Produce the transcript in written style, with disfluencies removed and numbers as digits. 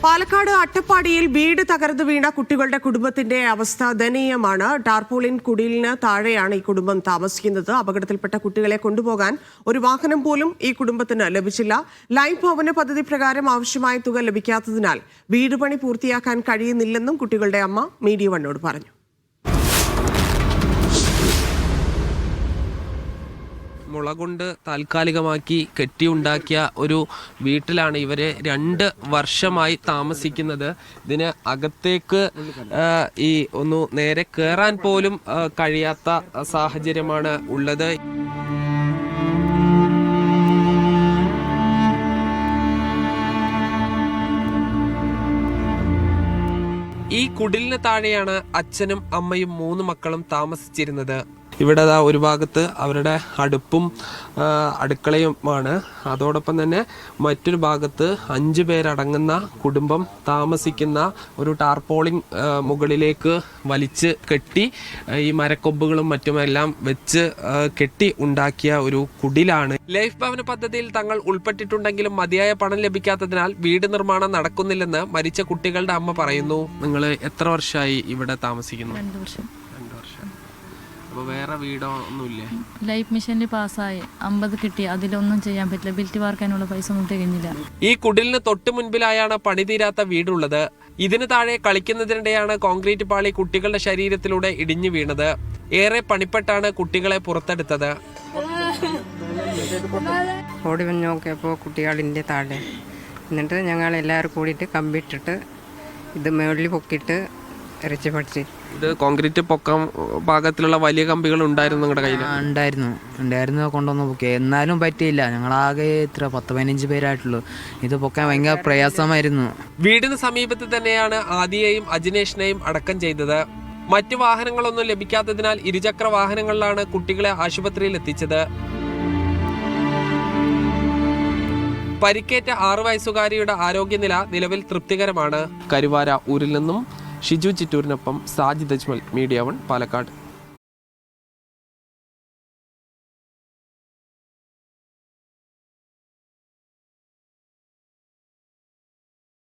പാലക്കാട് അട്ടപ്പാടിയിൽ വീട് തകർന്നു വീണ കുട്ടികളുടെ കുടുംബത്തിന്റെ അവസ്ഥ ദയനീയമാണ്. ടാർപോളിൻ കുടിലിന് താഴെയാണ് ഈ കുടുംബം താമസിക്കുന്നത്. അപകടത്തിൽപ്പെട്ട കുട്ടികളെ കൊണ്ടുപോകാൻ ഒരു വാഹനം പോലും ഈ കുടുംബത്തിന് ലഭിച്ചില്ല. ലൈഫ് ഭവന പദ്ധതി പ്രകാരം ആവശ്യമായ തുക ലഭിക്കാത്തതിനാൽ വീട് പണി പൂർത്തിയാക്കാൻ കഴിയുന്നില്ലെന്നും കുട്ടികളുടെ അമ്മ മീഡിയ വണ്ണോട് പറഞ്ഞു. മുള കൊണ്ട് താൽക്കാലികമാക്കി കെട്ടിയുണ്ടാക്കിയ ഒരു വീട്ടിലാണ് ഇവര് 2 വർഷമായി താമസിക്കുന്നത്. ഇതിന് അകത്തേക്ക് ഈ ഒന്ന് നേരെ കയറാൻ പോലും കഴിയാത്ത സാഹചര്യമാണ് ഉള്ളത്. ഈ കുടിലിന് താഴെയാണ് അച്ഛനും അമ്മയും 3 മക്കളും താമസിച്ചിരുന്നത്. ഇവിടെ ഒരു ഭാഗത്ത് അവരുടെ അടുപ്പും അടുക്കളയുമാണ്. അതോടൊപ്പം തന്നെ മറ്റൊരു ഭാഗത്ത് 5 പേരടങ്ങുന്ന കുടുംബം താമസിക്കുന്ന ഒരു ടാർപോളിൻ മുകളിലേക്ക് വലിച്ച് കെട്ടി ഈ മരക്കൊമ്പുകളും മറ്റുമെല്ലാം വെച്ച് കെട്ടി ഉണ്ടാക്കിയ ഒരു കുടിലാണ്. ലൈഫ് ഭവന പദ്ധതിയിൽ തങ്ങൾ ഉൾപ്പെട്ടിട്ടുണ്ടെങ്കിലും മതിയായ പണം ലഭിക്കാത്തതിനാൽ വീട് നിർമ്മാണം നടക്കുന്നില്ലെന്ന് മരിച്ച കുട്ടികളുടെ അമ്മ പറയുന്നു. നിങ്ങൾ എത്ര വർഷമായി ഇവിടെ താമസിക്കുന്നു? 2 വർഷം. അപ്പോൾ വേറെ വീടോ ഒന്നുമില്ലേ? ലൈഫ് മിഷനിൽ പാസ്സായി 50 കിട്ടി. അതിലൊന്നും ചെയ്യാൻ പറ്റില്ല. ബിൽറ്റ് വാർക്കാനുള്ള പൈസ ഒന്നും തികഞ്ഞില്ല. ഈ കുടിലിന് തൊട്ട് മുൻപിലായാണ് പണി തീരാത്ത വീടുള്ളത്. ഇതിന് താഴെ കളിക്കുന്നതിനിടെയാണ് കോൺക്രീറ്റ് പാളി കുട്ടികളുടെ ശരീരത്തിലൂടെ ഇടിഞ്ഞു വീണത്. ഏറെ പണിപ്പെട്ടാണ് കുട്ടികളെ പുറത്തെടുത്തത്. ഓടി വന്ന് നോക്കിയപ്പോൾ കുട്ടികളിൻ്റെ താഴെ. എന്നിട്ട് ഞങ്ങൾ എല്ലാവരും കൂടിയിട്ട് കമ്പിട്ടിട്ട് ഇത് മുകളിൽ പൊക്കിയിട്ട് ഇറച്ചി പഠിച്ച്. ഇത് കോൺക്രീറ്റ് പൊക്കം പാകത്തിലുള്ള വലിയ കമ്പികൾ ഉണ്ടായിരുന്നു നിങ്ങളുടെ കയ്യിൽ? ഉണ്ടായിരുന്നു കൊണ്ടുവന്ന് പൊക്കി. എന്നാലും പറ്റിയില്ല. ഞങ്ങളാകെ 10-15 പേരായിട്ടുള്ളൂ. ഇത് പൊക്കാൻ ഭയങ്കര പ്രയാസമായിരുന്നു. വീടിന് സമീപത്ത് തന്നെയാണ് ആദിയെയും അജിനേഷിനെയും അടക്കം ചെയ്തത്. മറ്റു വാഹനങ്ങളൊന്നും ലഭിക്കാത്തതിനാൽ ഇരുചക്ര വാഹനങ്ങളിലാണ് കുട്ടികളെ ആശുപത്രിയിൽ എത്തിച്ചത്. പരിക്കേറ്റ 6 വയസ്സുകാരിയുടെ ആരോഗ്യനില നിലവിൽ തൃപ്തികരമാണ്. കരുവാര ഊരിൽ നിന്നും ഷിജു ചിറ്റൂരിനൊപ്പം സാജിദ് അജ്മൽ, മീഡിയ 1, പാലക്കാട്.